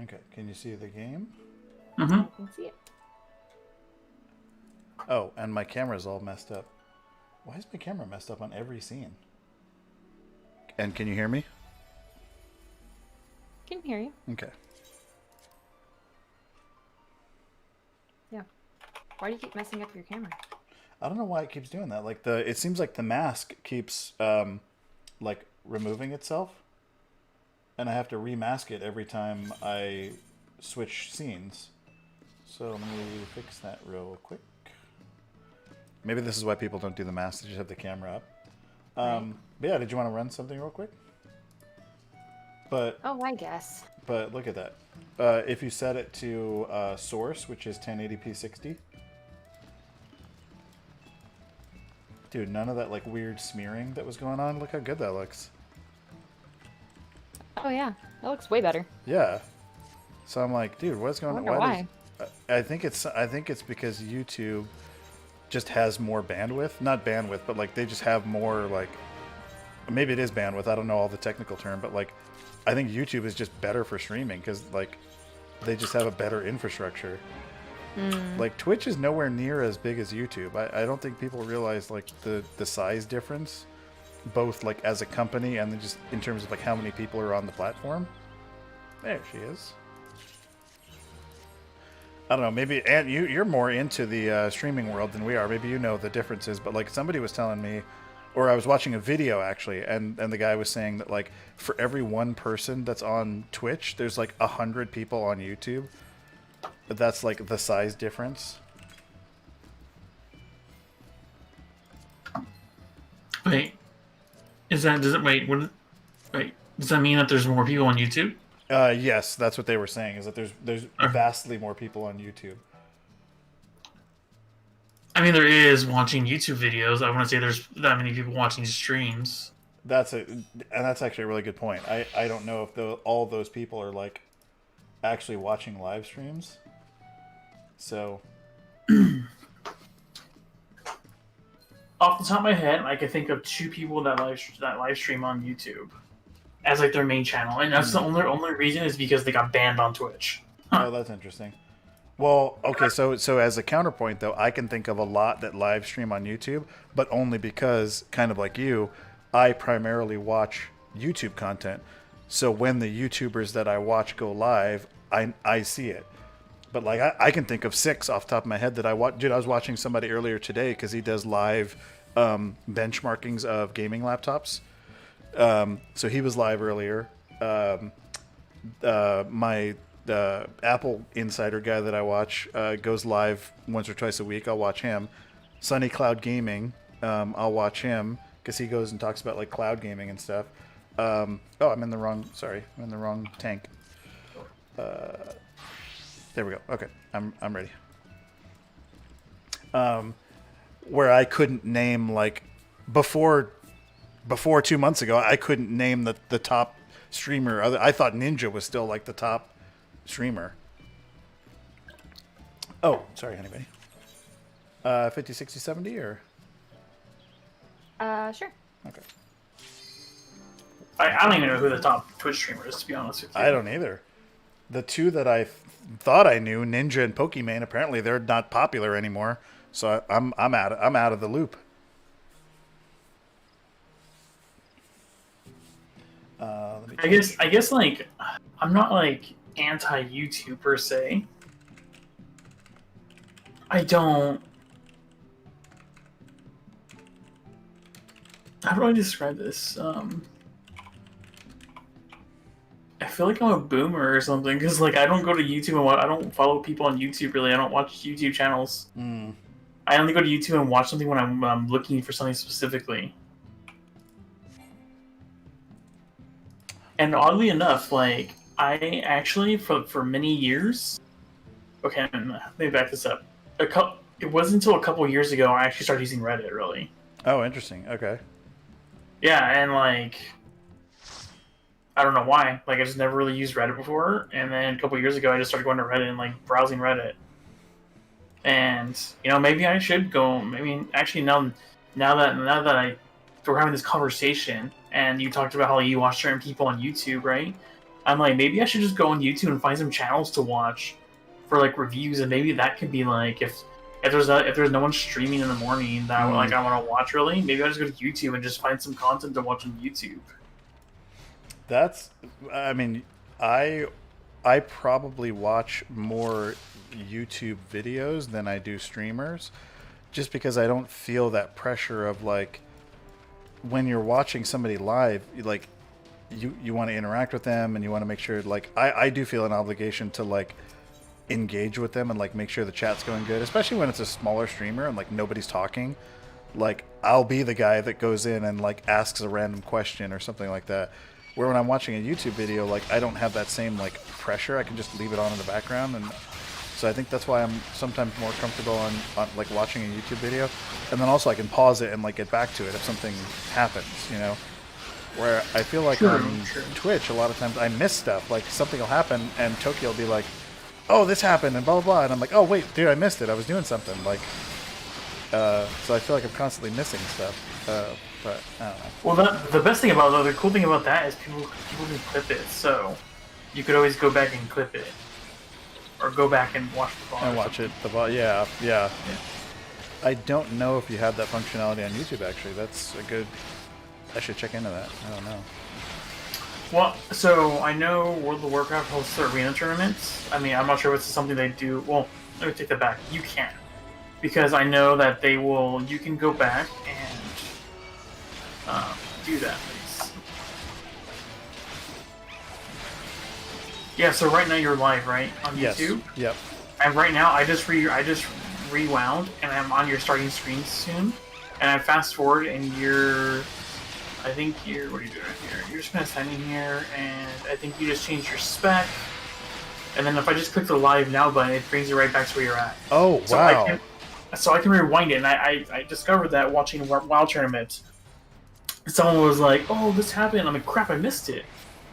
Okay, can you see the game? Mm-hmm. I can see it. Oh, and my camera's all messed up. Why is my camera messed up on every scene? And can you hear me? Can hear you. Okay. Yeah. Why do you keep messing up your camera? I don't know why it keeps doing that. Like it seems like the mask keeps like removing itself, and I have to remask it every time I switch scenes. So let me fix that real quick. Maybe this is why people don't do the mask. They just have the camera up. Right. But yeah, did you want to run something real quick? But Oh, I guess. look at that. If you set it to source, which is 1080p 60. Dude, none of that like weird smearing that was going on. Look how good that looks. Oh yeah, that looks way better. Yeah. So I'm like, dude, what's going on? I wonder why. I think it's because YouTube just has more bandwidth. Not bandwidth, but like they just have more like maybe it is bandwidth. I don't know all the technical term, but like I think YouTube is just better for streaming because like they just have a better infrastructure. Like Twitch is nowhere near as big as YouTube. I don't think people realize like the size difference, both like as a company and then just in terms of like how many people are on the platform. There she is. I don't know. Maybe and you're more into the streaming world than we are. Maybe you know the differences. But like somebody was telling me, or I was watching a video actually, and the guy was saying that like for every one person that's on Twitch, there's like 100 people on YouTube. But that's like the size difference. Wait, does that mean that there's more people on YouTube? Yes, that's what they were saying. Is that there's vastly more people on YouTube. I mean, there is watching YouTube videos. I wouldn't say there's that many people watching streams. That's actually a really good point. I don't know if all those people are like actually watching live streams. So Off the top of my head, I can think of 2 people that live stream on YouTube as like their main channel, and that's the only reason is because they got banned on Twitch. Oh, that's interesting. Well, okay, so as a counterpoint though, I can think of a lot that live stream on YouTube, but only because kind of like you, I primarily watch YouTube content. So when the YouTubers that I watch go live, I see it. But like I can think of 6 off the top of my head that I watch. Dude, I was watching somebody earlier today because he does live benchmarkings of gaming laptops. So he was live earlier. My Apple Insider guy that I watch goes live once or twice a week. I'll watch him. Sunny Cloud Gaming, I'll watch him because he goes and talks about like cloud gaming and stuff. I'm in the wrong. Sorry, I'm in the wrong tank. There we go. Okay, I'm ready. Where I couldn't name like before 2 months ago, I couldn't name the top streamer. I thought Ninja was still like the top streamer. Oh, sorry, anybody. 50, 60, 70 or? Sure. Okay. I don't even know who the top Twitch streamer is, to be honest with you. I don't either. The 2 that I thought I knew, Ninja and Pokimane, apparently they're not popular anymore. So I'm out of the loop. I guess like I'm not like anti YouTube per se. I don't. How do I describe this? I feel like I'm a boomer or something because like I don't go to YouTube and I don't follow people on YouTube really. I don't watch YouTube channels. I only go to YouTube and watch something when I'm looking for something specifically. And oddly enough, like I actually for many years. Okay, let me back this up. It wasn't until a couple years ago I actually started using Reddit. Really. Oh, interesting. Okay. Yeah, and like I don't know why. Like I just never really used Reddit before, and then a couple years ago I just started going to Reddit and like browsing Reddit. And maybe I should go. I mean, actually now that we're having this conversation, and you talked about how you watch certain people on YouTube, right? I'm like, maybe I should just go on YouTube and find some channels to watch for like reviews, and maybe that could be like if there's no one streaming in the morning that I want to watch really, maybe I just go to YouTube and just find some content to watch on YouTube. That's, I mean, I probably watch more YouTube videos than I do streamers, just because I don't feel that pressure of like when you're watching somebody live, like you want to interact with them and you want to make sure like I do feel an obligation to like engage with them and like make sure the chat's going good, especially when it's a smaller streamer and like nobody's talking. Like I'll be the guy that goes in and like asks a random question or something like that. Where when I'm watching a YouTube video, like I don't have that same like pressure. I can just leave it on in the background, and so I think that's why I'm sometimes more comfortable on like watching a YouTube video, and then also I can pause it and like get back to it if something happens, you know. Where I feel like on Twitch, a lot of times I miss stuff. Like something will happen and Tokyo will be like, "Oh, this happened," and blah blah blah, and I'm like, "Oh wait, dude, I missed it. I was doing something." Like, so I feel like I'm constantly missing stuff. But I don't know. Well, the best thing about the cool thing about that is people can clip it, so you could always go back and clip it, or go back and watch the VOD. And watch it. Yeah. I don't know if you have that functionality on YouTube. Actually, that's a good. I should check into that. I don't know. Well, so I know World of Warcraft hosts the arena tournaments. I mean, I'm not sure if it's something they do. Well, let me take that back. You can, because I know that they will. You can go back and do that. Please. Yeah. So right now you're live, right, on YouTube. Yep. And right now I just rewound, and I'm on your starting screen soon. And I fast forward, and I think you're, what are you doing here? You're just kind of standing here, and I think you just changed your spec. And then if I just click the live now button, it brings you right back to where you're at. Oh, wow. So I can rewind it, and I discovered that watching WoW tournaments. Someone was like, "Oh, this happened." I'm like, "Crap, I missed it."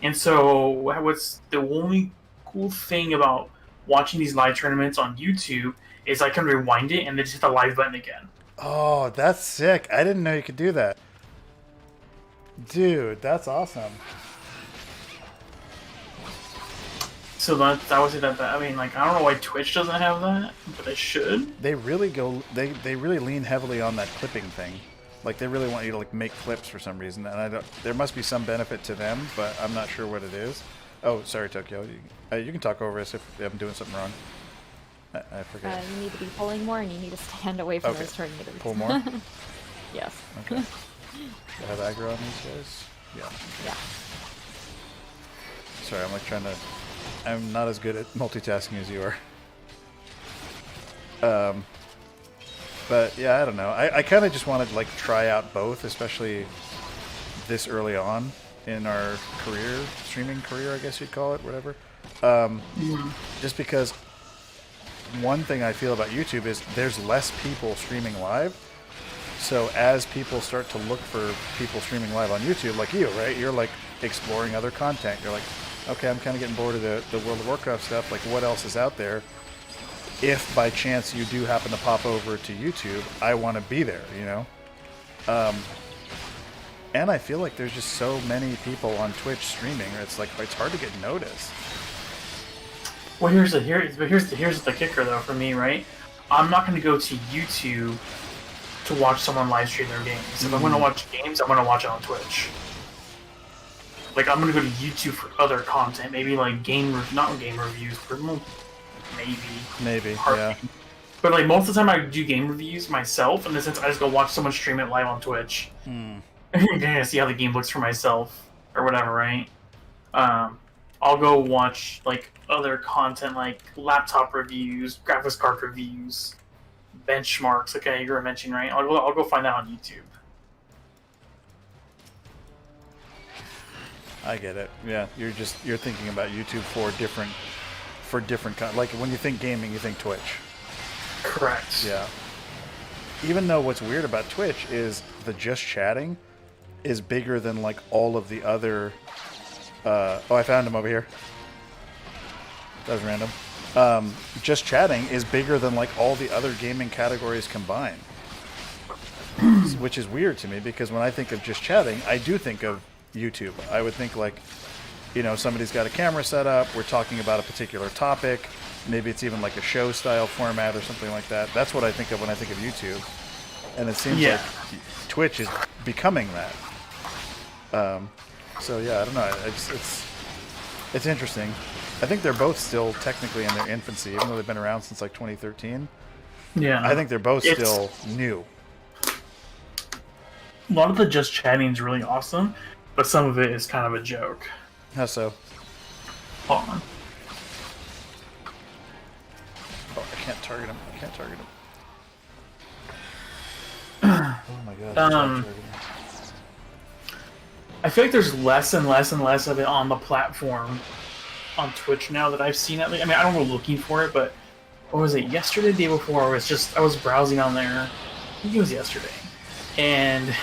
And so what's the only cool thing about watching these live tournaments on YouTube is I can rewind it and then just hit the live button again. Oh, that's sick. I didn't know you could do that. Dude, that's awesome. So that was it. I mean, like, I don't know why Twitch doesn't have that, but they should. They really go. They really lean heavily on that clipping thing. Like they really want you to like make clips for some reason, and I don't. There must be some benefit to them, but I'm not sure what it is. Oh, sorry, Tokyo. You can talk over us if I'm doing something wrong. I forget. You need to be pulling more, and you need to stand away from those tornadoes. Pull more. Yes. Okay. Do I have aggro on these guys? Yeah. Yeah. Sorry, I'm like trying to. I'm not as good at multitasking as you are. But yeah, I don't know. I kind of just wanted to like try out both, especially this early on in our career, streaming career, I guess you'd call it, whatever. Just because one thing I feel about YouTube is there's less people streaming live. So as people start to look for people streaming live on YouTube, like you, right? You're like exploring other content. You're like, okay, I'm kind of getting bored of the World of Warcraft stuff. Like, what else is out there? If by chance you do happen to pop over to YouTube, I want to be there, you know? And I feel like there's just so many people on Twitch streaming, it's like, it's hard to get noticed. Well, here's the kicker though for me, right? I'm not going to go to YouTube to watch someone live stream their games. If I'm going to watch games, I'm going to watch it on Twitch. Like, I'm going to go to YouTube for other content, maybe like not game reviews, but maybe, yeah. But like most of the time, I do game reviews myself. In the sense, I just go watch someone stream it live on Twitch, and see how the game looks for myself or whatever, right? I'll go watch like other content, like laptop reviews, graphics card reviews, benchmarks. Okay, you were mentioning, right? I'll go find that on YouTube. I get it. Yeah, you're thinking about YouTube for different like when you think gaming, you think Twitch. Correct. Yeah. Even though what's weird about Twitch is the just chatting is bigger than like all of the other. Oh, I found him over here. That was random. Just chatting is bigger than like all the other gaming categories combined, which is weird to me because when I think of just chatting, I do think of YouTube. I would think like you know, somebody's got a camera set up, we're talking about a particular topic, maybe it's even like a show style format or something like that. That's what I think of when I think of YouTube. And it seems like Twitch is becoming that. So yeah, I don't know. It's interesting. I think they're both still technically in their infancy, even though they've been around since like 2013. Yeah. I think they're both still new. A lot of the just chatting is really awesome, but some of it is kind of a joke. How so? Hold on. Oh, I can't target him. I can't target him. Oh my god. I can't target him. I feel like there's less and less and less of it on the platform on Twitch now that I've seen it. I mean, I don't go looking for it, but what was it? Yesterday, the day before, I was browsing on there. I think it was yesterday, and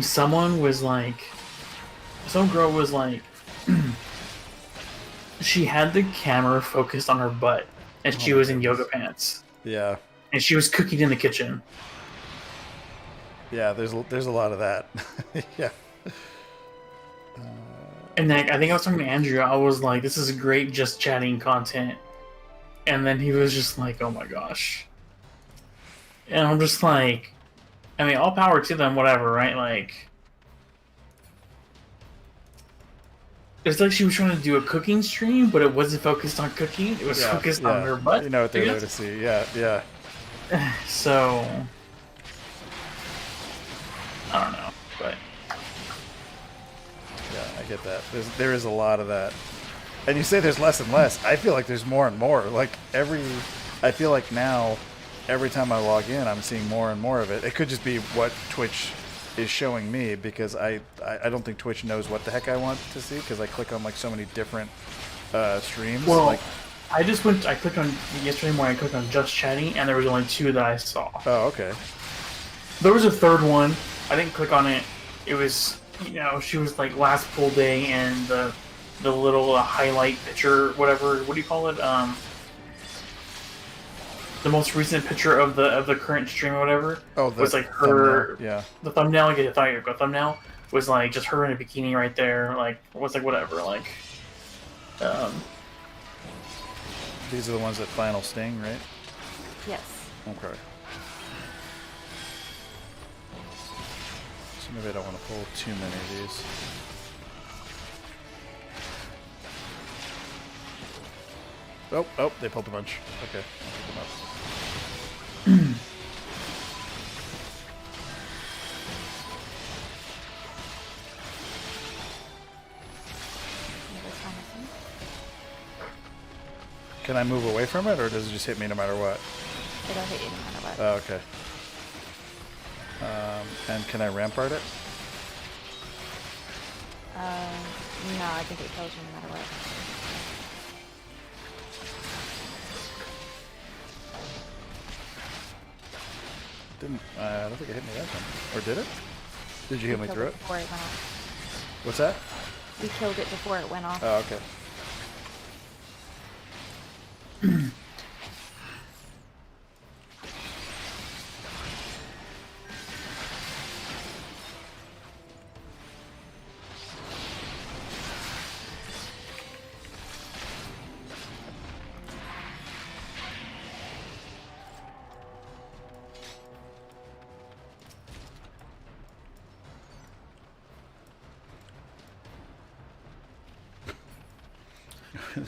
someone was like, some girl was like, she had the camera focused on her butt, and she was in yoga pants. Yeah. And she was cooking in the kitchen. Yeah, there's a lot of that. Yeah. And then I think I was talking to Andrew. I was like, "This is great, just chatting content," and then he was just like, "Oh my gosh," and I'm just like, I mean, all power to them, whatever, right? Like, it's like she was trying to do a cooking stream, but it wasn't focused on cooking. It was focused on her butt. You know what they're there to see. Yeah, yeah. So, I don't know, but yeah, I get that. There is a lot of that, and you say there's less and less. I feel like there's more and more. Like I feel like now, every time I log in, I'm seeing more and more of it. It could just be what Twitch is showing me, because I don't think Twitch knows what the heck I want to see, because I click on like so many different streams. Well, like, I clicked on, yesterday morning I clicked on just chatting, and there was only 2 that I saw. oh, okay. There was a third one. I didn't click on it. It was, you know, she was like last full day, and the little highlight picture, whatever, what do you call it? The most recent picture of the current stream or whatever. Oh, the was like her. Thumbnail. Yeah. The thumbnail, I thought you were thumbnail was like just her in a bikini right there. Like, was like whatever. Like, These are the ones that final sting, right? Yes. Okay. So maybe I don't want to pull too many of these. Oh, they pulled a bunch. Okay, I'll pick them up. Can I move away from it, or does it just hit me no matter what? It'll hit you no matter what. Oh, okay. And can I rampart it? No, I think it kills you no matter what. Didn't. I don't think it hit me that time. Or did it? Did you hit me through it? Before it went off. What's that? We killed it before it went off. Oh, okay.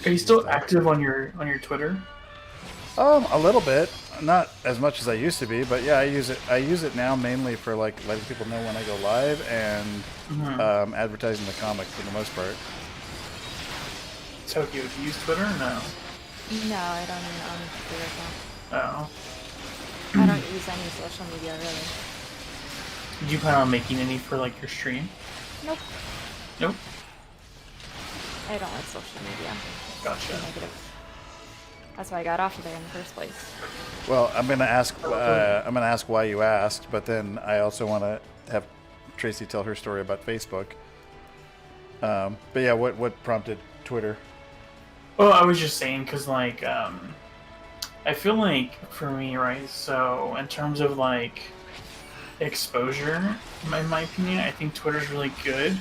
are you still active on your Twitter? A little bit. Not as much as I used to be, but yeah, I use it. I use it now mainly for like letting people know when I go live and advertising the comic for the most part. Tokyo, do you use Twitter or no? No, I don't even own a Twitter account. Oh. I don't use any social media really. Did you plan on making any for like your stream? Nope. Nope. I don't like social media. Gotcha. It's negative. That's why I got off of there in the first place. Well, I'm gonna ask. I'm gonna ask why you asked, but then I also want to have Tracy tell her story about Facebook. But yeah, what prompted Twitter? Well, I was just saying because like I feel like for me, right? So in terms of like exposure, in my opinion, I think Twitter's really good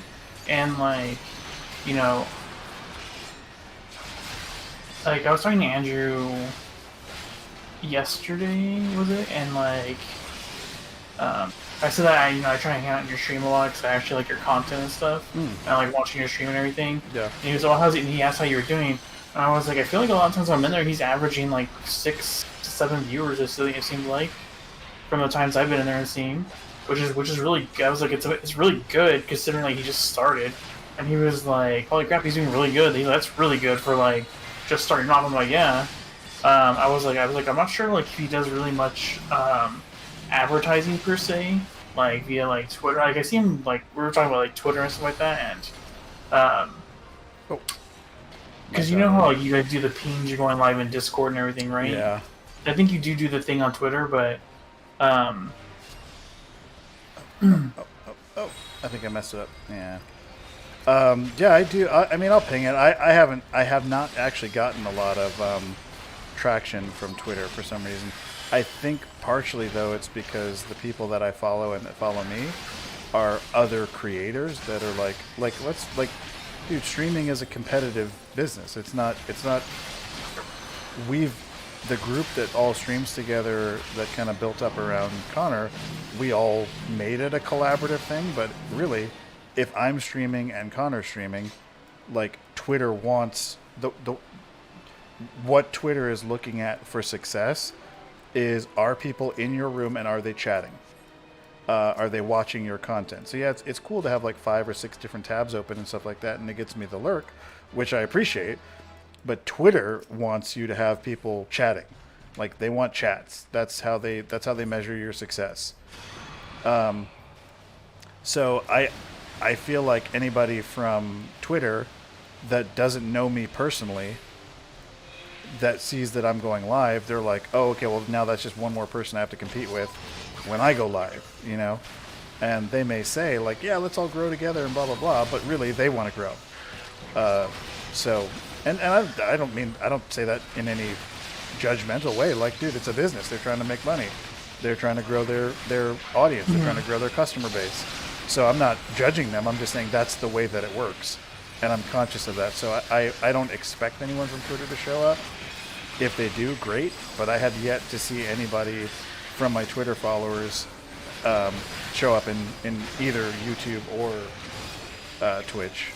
And like, you know, like I was talking to Andrew yesterday, was it? And like, I said that I try and hang out in your stream a lot because I actually like your content and stuff. I like watching your stream and everything. Yeah. And he was, oh, how's it? And he asked how you were doing. And I was like, I feel like a lot of times I'm in there, he's averaging like 6 to 7 viewers. It seemed like from the times I've been in there and seen, which is really. I was like, it's really good considering like he just started. And he was like, holy crap, he's doing really good. That's really good for like just starting off. I'm like, yeah. I was like, I'm not sure like if he does really much advertising per se, like via like Twitter. Like I see him like we were talking about like Twitter and stuff like that, and because you know how like, you guys do the pings, you're going live in Discord and everything, right? Yeah. I think you do the thing on Twitter, but Oh, I think I messed it up. Yeah. Yeah, I do. I mean, I'll ping it. I have not actually gotten a lot of traction from Twitter for some reason. I think partially though it's because the people that I follow and that follow me are other creators that are like dude, streaming is a competitive business. It's not the group that all streams together that kind of built up around Connor, we all made it a collaborative thing, but really if I'm streaming and Connor's streaming, like Twitter wants the what Twitter is looking at for success is, are people in your room and are they chatting? Are they watching your content? So yeah, it's cool to have like 5 or 6 different tabs open and stuff like that, and it gets me the lurk, which I appreciate. But Twitter wants you to have people chatting, like they want chats. That's how they measure your success. So I feel like anybody from Twitter that doesn't know me personally, that sees that I'm going live, they're like, oh, okay, well now that's just one more person I have to compete with when I go live, you know? And they may say like, yeah, let's all grow together and blah, blah, blah, but really they want to grow. So, and I don't say that in any judgmental way. Like, dude, it's a business. They're trying to make money. They're trying to grow their audience. They're trying to grow their customer base. So I'm not judging them. I'm just saying that's the way that it works. And I'm conscious of that. So I don't expect anyone from Twitter to show up. If they do, great. But I have yet to see anybody from my Twitter followers show up in either YouTube or Twitch.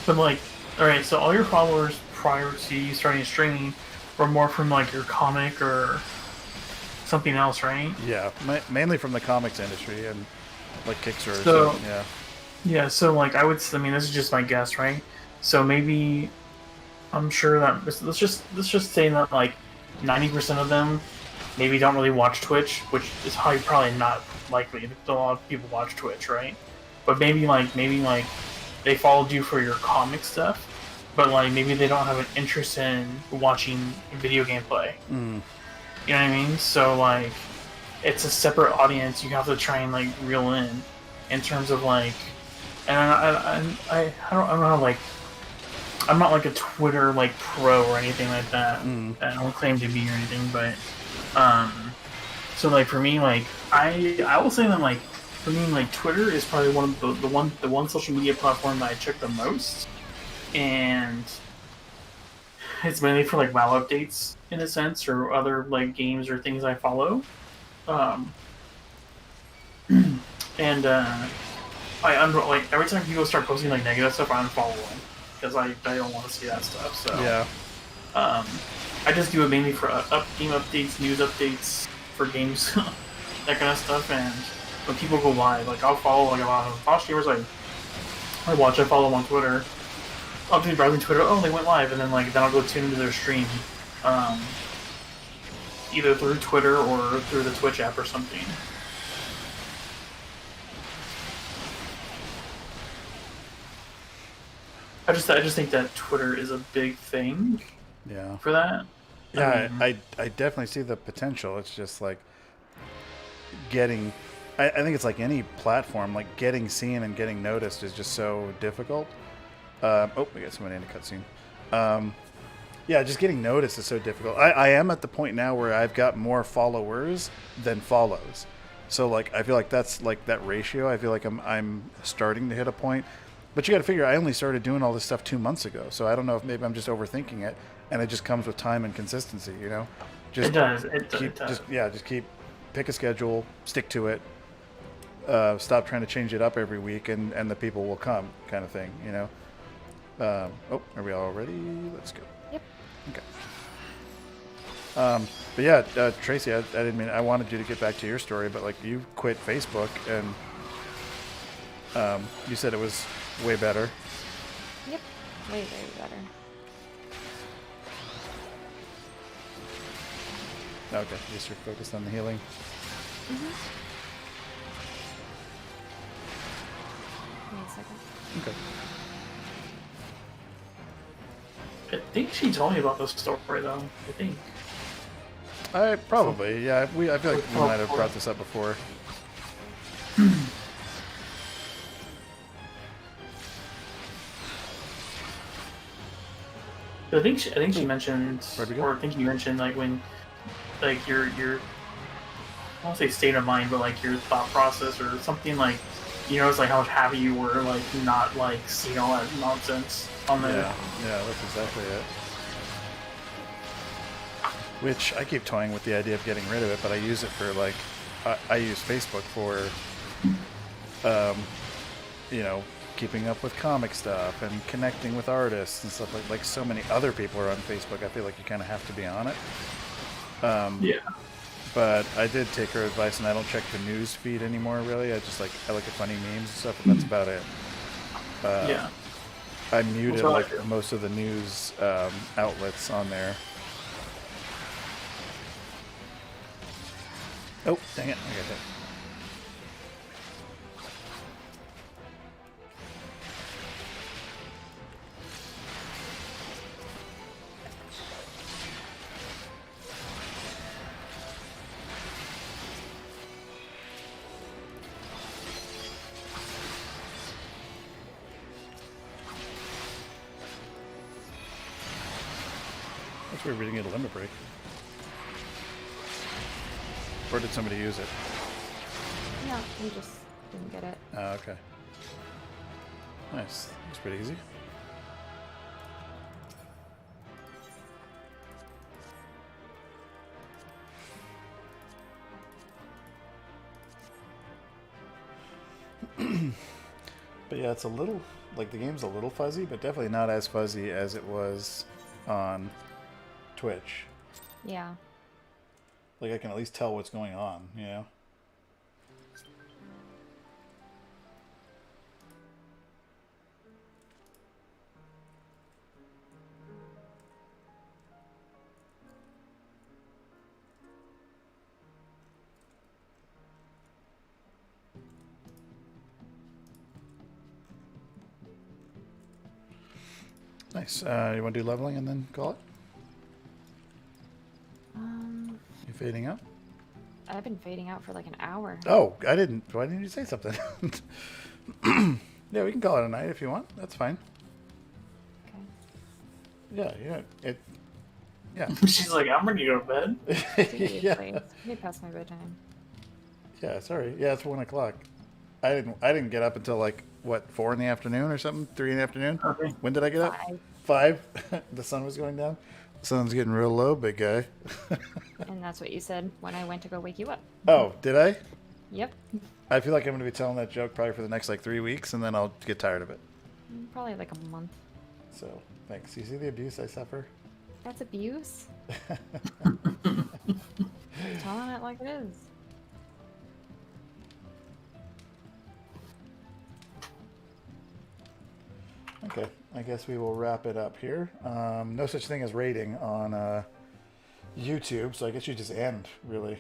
but like, all right, so all your followers prior to you starting streaming were more from like your comic or something else, right? Yeah, mainly from the comics industry and like Kickstarter. So Yeah. yeah, so like I mean, this is just my guess, right? So maybe I'm sure that let's just say that like 90% of them maybe don't really watch Twitch, which is probably not likely. A lot of people watch Twitch, right? But maybe like they followed you for your comic stuff, but like maybe they don't have an interest in watching video gameplay. Mm. You know what I mean? So like it's a separate audience you have to try and like reel in terms of like, and I don't know, like I'm not like a Twitter like pro or anything like that. I don't claim to be or anything, but so like for me, like I will say that like for me, like Twitter is probably one of the one social media platform that I check the most, and it's mainly for like WoW updates in a sense, or other like games or things I follow. And like every time people start posting like negative stuff, I unfollow them because I don't want to see that stuff. So Yeah. I just do it mainly for game updates, news updates for games, that kind of stuff. And when people go live, like I'll follow like a lot of Bosch streamers. I follow them on Twitter. I'll be browsing Twitter. Oh, they went live, and then I'll go tune into their stream, either through Twitter or through the Twitch app or something. I just think that Twitter is a big thing. Yeah. For that. Yeah, I definitely see the potential. It's just like getting. I think it's like any platform, like getting seen and getting noticed is just so difficult. Oh, we got somebody in a cutscene. Yeah, just getting noticed is so difficult. I am at the point now where I've got more followers than follows. So like I feel like that's like that ratio. I feel like I'm starting to hit a point. But you got to figure I only started doing all this stuff 2 months ago. So I don't know if maybe I'm just overthinking it, and it just comes with time and consistency. You know, just It does. It keep does. just keep pick a schedule, stick to it. Stop trying to change it up every week, and the people will come, kind of thing. You know. Oh, are we all ready? Let's go. Yep. Okay. But yeah, Tracy, I didn't mean I wanted you to get back to your story, but like you quit Facebook, and you said it was way better. Yep. Way, way better. Okay, just you're focused on the healing. Mm-hmm. Wait a second. Okay. I think she told me about this story though. I think. I probably, yeah. I feel like we might have brought this up before. I think she mentioned, Where'd we go? or I think you mentioned like when, like your I won't say state of mind, but like your thought process or something like, you know, it's like how much happy you were, like not like seeing all that nonsense on there. Yeah, that's exactly it. Which I keep toying with the idea of getting rid of it, but I use it for like, I use Facebook for, you know, keeping up with comic stuff and connecting with artists and stuff like so many other people are on Facebook. I feel like you kind of have to be on it. Yeah. But I did take her advice, and I don't check the news feed anymore. Really, I look at funny memes and stuff, and that's about it. Yeah. I muted That's what I like do. most of the news outlets on there. Oh, dang it! I got hit. That's weird. We didn't get a limit break. Or did somebody use it? No, we just didn't get it. Oh, okay. Nice. That's pretty easy. But yeah, it's a little, like the game's a little fuzzy, but definitely not as fuzzy as it was on Twitch. Yeah. Like I can at least tell what's going on, you know? Nice. You want to do leveling and then call it? You fading out? I've been fading out for like an hour. Oh, I didn't. Why didn't you say something? Yeah, we can call it a night if you want. That's fine. Okay. Yeah. She's like, I'm ready to go to bed. Yeah. It's way past my bedtime. Yeah. Sorry. Yeah, it's 1 o'clock. I didn't get up until like what 4 in the afternoon or something. 3 in the afternoon. Okay. When did I get up? 5. 5. The sun was going down. The sun's getting real low, big guy. And that's what you said when I went to go wake you up. Oh, did I? Yep. I feel like I'm gonna be telling that joke probably for the next like 3 weeks, and then I'll get tired of it. Probably like a month. So thanks. You see the abuse I suffer? That's abuse. Telling it like it is. Okay, I guess we will wrap it up here. No such thing as rating on YouTube, so I guess you just end, really.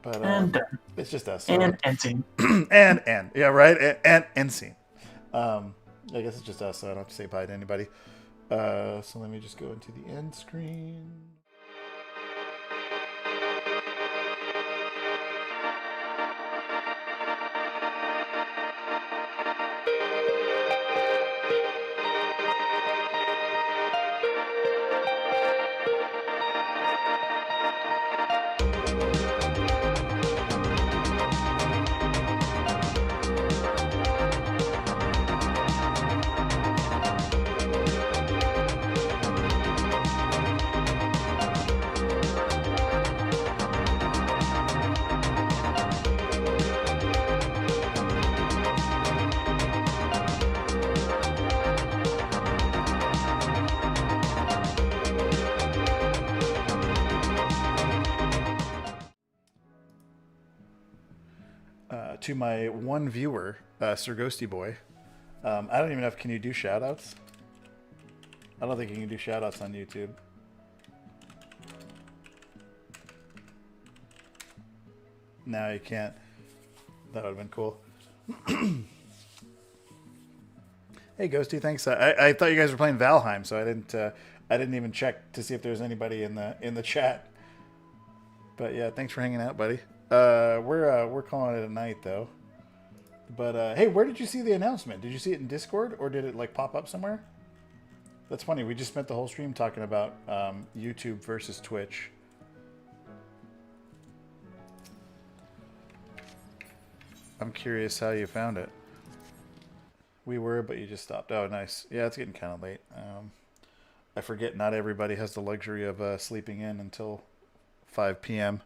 But And done. it's just us. And ending. and yeah, right. And end scene. I guess it's just us, so I don't have to say bye to anybody. So let me just go into the end screen. to my one viewer, Sir Ghosty Boy. I don't even know if can you do shoutouts. I don't think you can do shoutouts on YouTube. No, you can't. That would have been cool. Hey, Ghosty, thanks. I thought you guys were playing Valheim, so I didn't even check to see if there was anybody in the chat. But yeah, thanks for hanging out, buddy. We're calling it a night though. But hey, where did you see the announcement? Did you see it in Discord or did it like pop up somewhere? That's funny. We just spent the whole stream talking about YouTube versus Twitch. I'm curious how you found it. We were, but you just stopped. Oh, nice. Yeah, it's getting kind of late. I forget not everybody has the luxury of sleeping in until 5 p.m.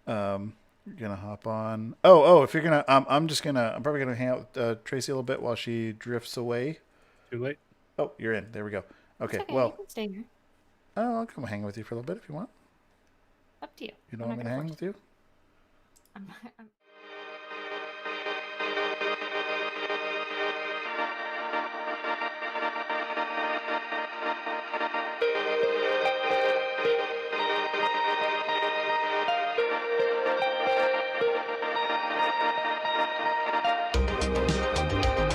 You're gonna hop on. If you're gonna, I'm probably gonna hang out with Tracy a little bit while she drifts away. Too late. Oh, you're in. There we go. Okay. It's okay, Well, you can stay here. oh, I'll come hang with you for a little bit if you want. Up to you. You know, I'm I'm not gonna hang force with you. I'm